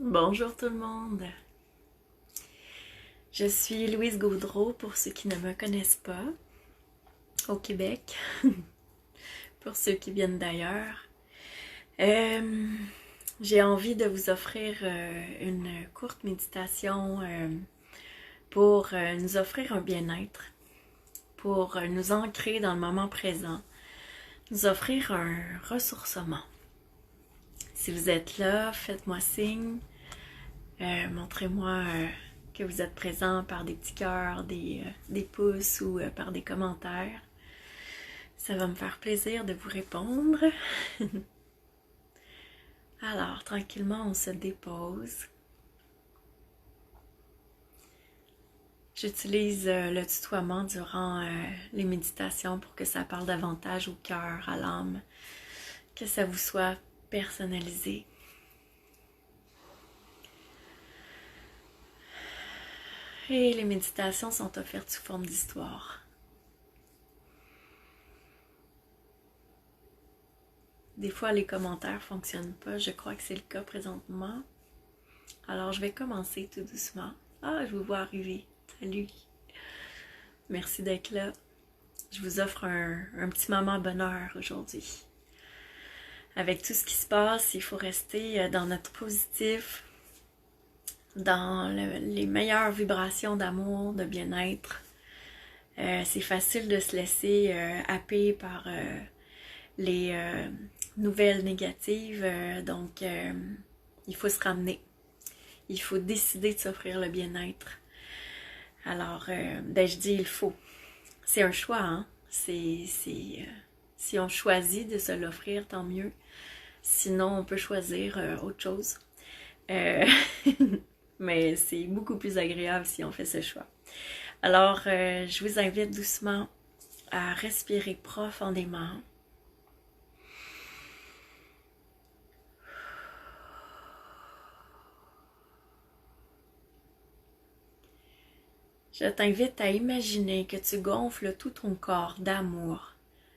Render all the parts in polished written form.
Bonjour tout le monde, je suis Louise Gaudreau pour ceux qui ne me connaissent pas, au Québec, pour ceux qui viennent d'ailleurs. Euh, j'ai envie de vous offrir une courte méditation pour nous offrir un bien-être, pour nous ancrer dans le moment présent, nous offrir un ressourcement. Si vous êtes là, faites-moi signe. Montrez-moi que vous êtes présent par des petits cœurs, des pouces ou par des commentaires. Ça va me faire plaisir de vous répondre. Alors, tranquillement, on se dépose. J'utilise le tutoiement durant les méditations pour que ça parle davantage au cœur, à l'âme, que ça vous soit personnalisé. Et les méditations sont offertes sous forme d'histoire. Des fois, les commentaires ne fonctionnent pas. Je crois que c'est le cas présentement. Alors, je vais commencer tout doucement. Ah, je vous vois arriver. Salut. Merci d'être là. Je vous offre un petit moment bonheur aujourd'hui. Avec tout ce qui se passe, il faut rester dans notre positif, dans les meilleures vibrations d'amour, de bien-être. C'est facile de se laisser happer par les nouvelles négatives, donc il faut se ramener. Il faut décider de s'offrir le bien-être. Alors, je dis il faut. C'est un choix, hein? Si on choisit de se l'offrir, tant mieux. Sinon, on peut choisir autre chose. Euh, mais c'est beaucoup plus agréable si on fait ce choix. Alors, je vous invite doucement à respirer profondément. Je t'invite à imaginer que tu gonfles tout ton corps d'amour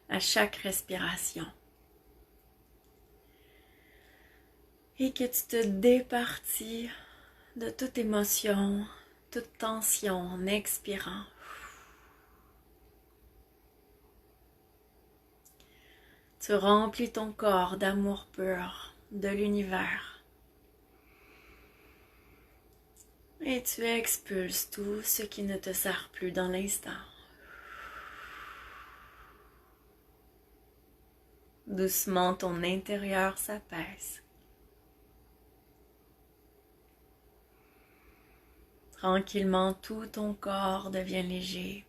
à chaque respiration et que tu te départis de toute émotion, toute tension en expirant. Tu remplis ton corps d'amour pur de l'univers et tu expulses tout ce qui ne te sert plus dans l'instant. Doucement, ton intérieur s'apaise. Tranquillement, tout ton corps devient léger.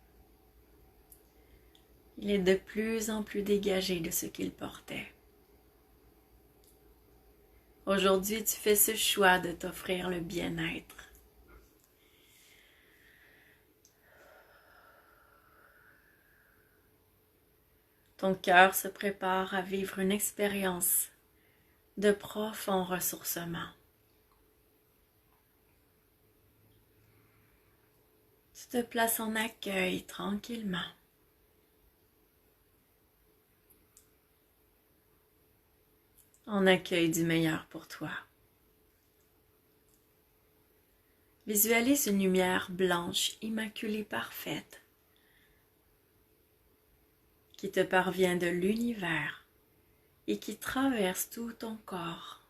Il est de plus en plus dégagé de ce qu'il portait. Aujourd'hui, tu fais ce choix de t'offrir le bien-être. Ton cœur se prépare à vivre une expérience de profond ressourcement. Tu te places en accueil tranquillement. En accueil du meilleur pour toi. Visualise une lumière blanche, immaculée, parfaite, qui te parvient de l'univers et qui traverse tout ton corps,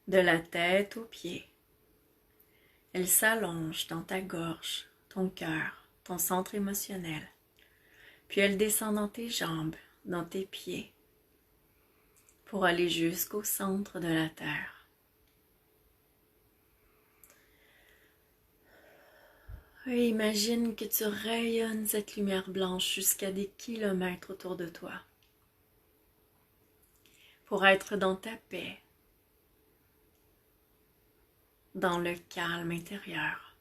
de la tête aux pieds. Elle s'allonge dans ta gorge, ton cœur, ton centre émotionnel, puis elle descend dans tes jambes, dans tes pieds, pour aller jusqu'au centre de la terre. Et imagine que tu rayonnes cette lumière blanche jusqu'à des kilomètres autour de toi, pour être dans ta paix, dans le calme intérieur,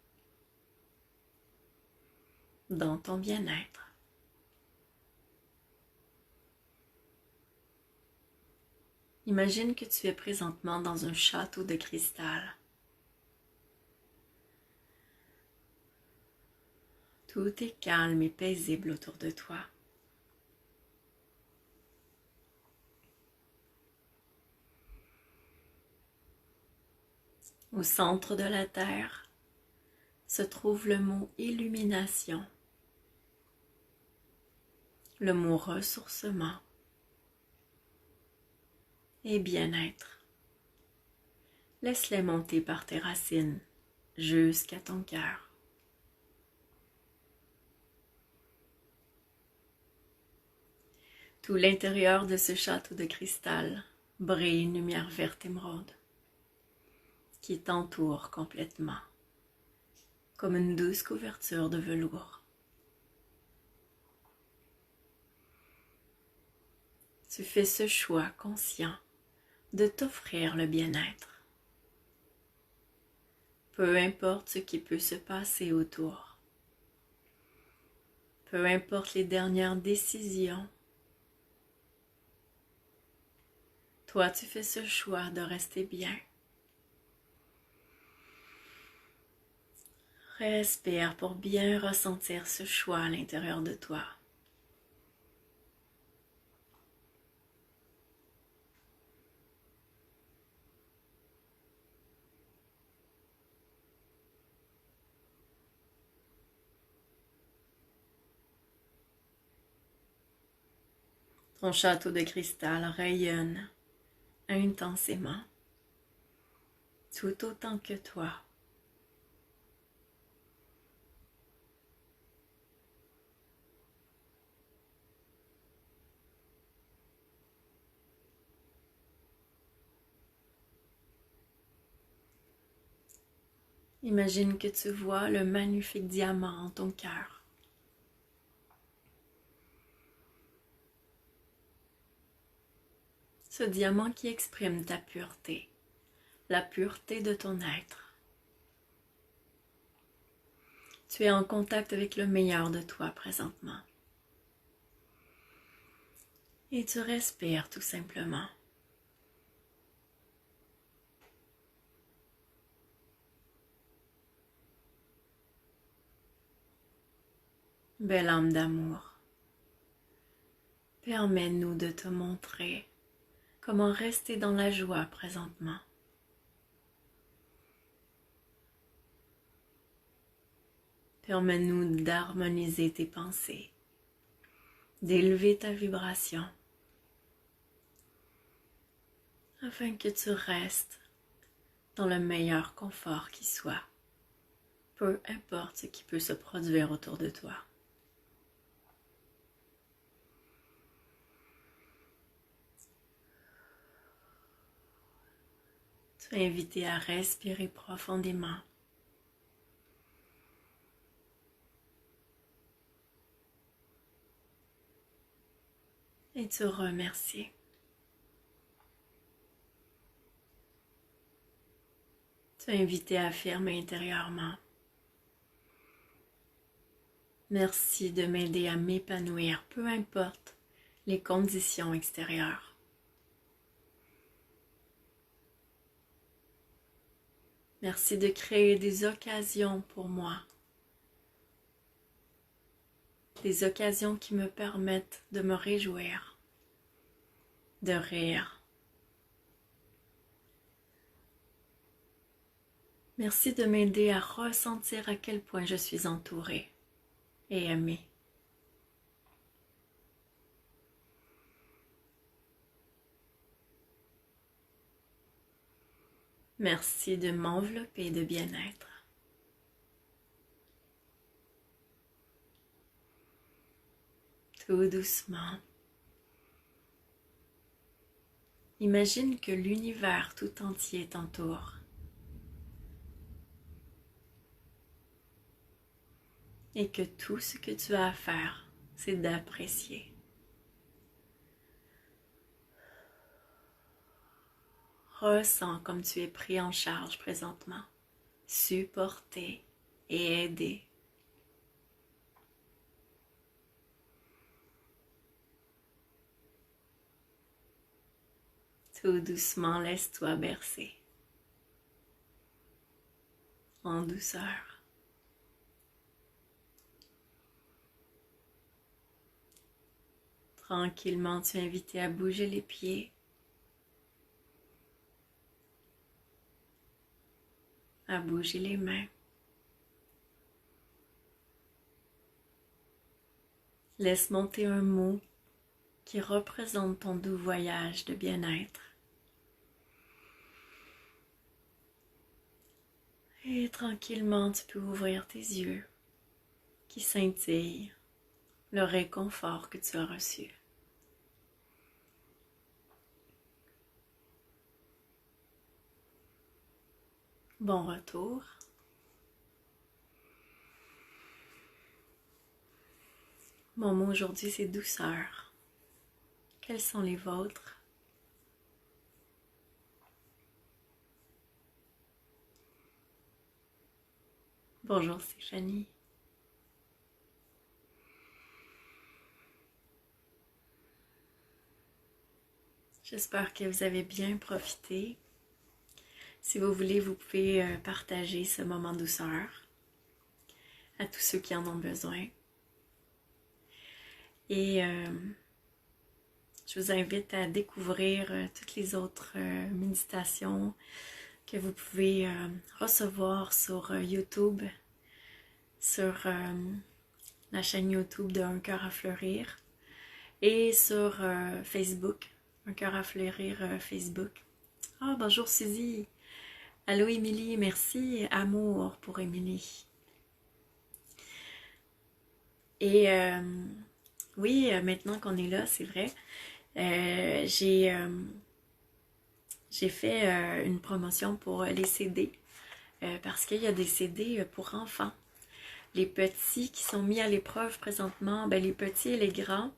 dans ton bien-être. Imagine que tu es présentement dans un château de cristal. Tout est calme et paisible autour de toi. Au centre de la Terre se trouve le mot illumination, le mot ressourcement et bien-être. Laisse-les monter par tes racines jusqu'à ton cœur. Tout l'intérieur de ce château de cristal brille une lumière verte émeraude qui t'entoure complètement, comme une douce couverture de velours. Tu fais ce choix conscient de t'offrir le bien-être. Peu importe ce qui peut se passer autour. Peu importe les dernières décisions. Toi, tu fais ce choix de rester bien. Respire pour bien ressentir ce choix à l'intérieur de toi. Ton château de cristal rayonne intensément, tout autant que toi. Imagine que tu vois le magnifique diamant en ton cœur. Ce diamant qui exprime ta pureté, la pureté de ton être. Tu es en contact avec le meilleur de toi présentement. Et tu respires tout simplement. Belle âme d'amour, permets-nous de te montrer comment rester dans la joie présentement. Permets-nous d'harmoniser tes pensées, d'élever ta vibration, afin que tu restes dans le meilleur confort qui soit, peu importe ce qui peut se produire autour de toi. Tu es invité à respirer profondément. Et te remercier. Tu es invité à affirmer intérieurement. Merci de m'aider à m'épanouir, peu importe les conditions extérieures. Merci de créer des occasions pour moi. Des occasions qui me permettent de me réjouir, de rire. Merci de m'aider à ressentir à quel point je suis entourée et aimée. Merci de m'envelopper de bien-être. Tout doucement. Imagine que l'univers tout entier t'entoure. Et que tout ce que tu as à faire, c'est d'apprécier. Ressens comme tu es pris en charge présentement, supporté et aidé. Tout doucement, laisse-toi bercer. En douceur. Tranquillement, tu es invité à bouger les pieds. à bouger les mains. Laisse monter un mot qui représente ton doux voyage de bien-être. Et tranquillement, tu peux ouvrir tes yeux qui scintillent le réconfort que tu as reçu. Bon retour. Mon mot aujourd'hui, c'est douceur. Quels sont les vôtres? Bonjour Stéphanie. J'espère que vous avez bien profité. Si vous voulez, vous pouvez partager ce moment douceur à tous ceux qui en ont besoin. Et je vous invite à découvrir toutes les autres méditations que vous pouvez recevoir sur YouTube, sur la chaîne YouTube de Un cœur à fleurir et sur Facebook, Un cœur à fleurir Facebook. Ah, bonjour Suzy! Allô Émilie, merci, amour pour Émilie. Et oui, maintenant qu'on est là, c'est vrai, j'ai fait une promotion pour les CD, parce qu'il y a des CD pour enfants. Les petits qui sont mis à l'épreuve présentement, ben les petits et les grands.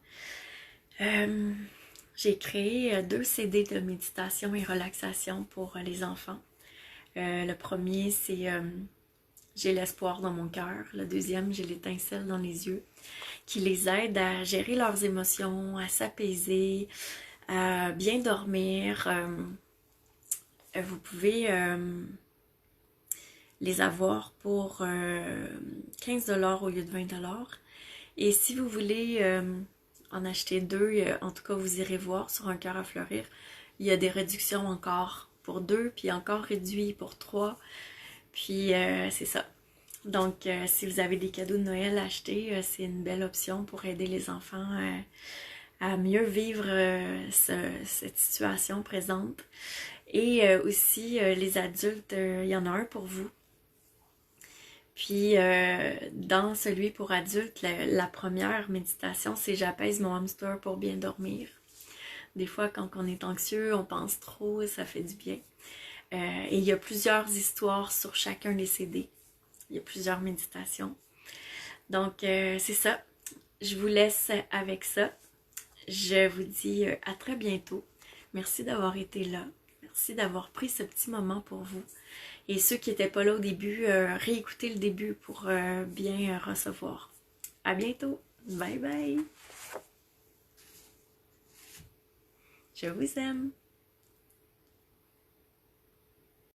J'ai créé 2 CD de méditation et relaxation pour les enfants. Le premier, c'est J'ai l'espoir dans mon cœur. Le deuxième, J'ai l'étincelle dans les yeux, qui les aide à gérer leurs émotions, à s'apaiser, à bien dormir. Vous pouvez les avoir pour 15$ au lieu de 20$. Et si vous voulez en acheter 2, en tout cas vous irez voir sur Un cœur à fleurir, il y a des réductions encore pour 2, puis encore réduit pour 3. Puis c'est ça. Donc si vous avez des cadeaux de Noël à acheter, c'est une belle option pour aider les enfants à mieux vivre cette situation présente. Et aussi les adultes, il y en a un pour vous. Puis dans celui pour adultes, la première méditation, c'est J'apaise mon hamster pour bien dormir. Des fois, quand on est anxieux, on pense trop, ça fait du bien. Et il y a plusieurs histoires sur chacun des CD. Il y a plusieurs méditations. Donc, c'est ça. Je vous laisse avec ça. Je vous dis à très bientôt. Merci d'avoir été là. Merci d'avoir pris ce petit moment pour vous. Et ceux qui n'étaient pas là au début, réécoutez le début pour bien recevoir. À bientôt. Bye bye. Je vous aime.